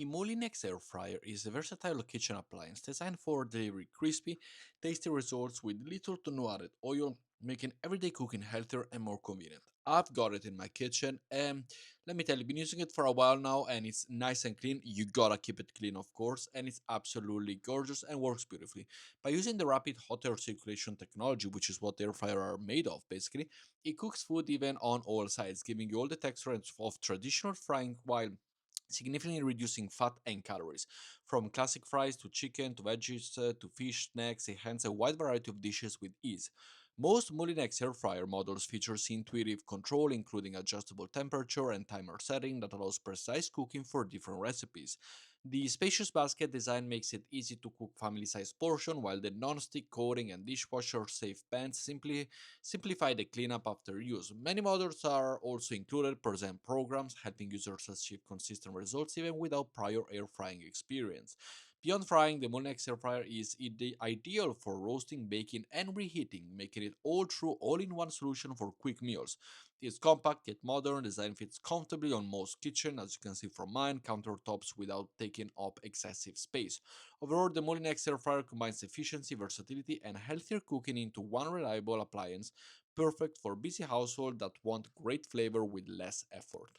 A Moulinex air fryer is a versatile kitchen appliance designed for delivering crispy, tasty results with little to no added oil, making everyday cooking healthier and more convenient. I've got it in my kitchen, and let me tell you, I've been using it for a while now, and it's nice and clean. You gotta keep it clean, of course, and it's absolutely gorgeous and works beautifully. By using the rapid hot air circulation technology, which is what air fryers are made of, basically, it cooks food even on all sides, giving you all the texture of traditional frying while significantly reducing fat and calories. From classic fries to chicken to veggies to fish snacks, it handles a wide variety of dishes with ease. Most Moulinex air fryer models feature intuitive control, including adjustable temperature and timer setting that allows precise cooking for different recipes. The spacious basket design makes it easy to cook family-sized portion, while the non-stick coating and dishwasher-safe pans simply simplify the cleanup after use. Many models are also included present programs helping users achieve consistent results even without prior air frying experience. Beyond frying, the Molex air fryer is ideal for roasting, baking, and reheating, making it all true all-in-one solution for quick meals. It's compact yet modern, design fits comfortably on most kitchen, as you can see from mine, countertops without taking up excessive space. Overall, the Moulinex air fryer combines efficiency, versatility, and healthier cooking into one reliable appliance, perfect for busy households that want great flavor with less effort.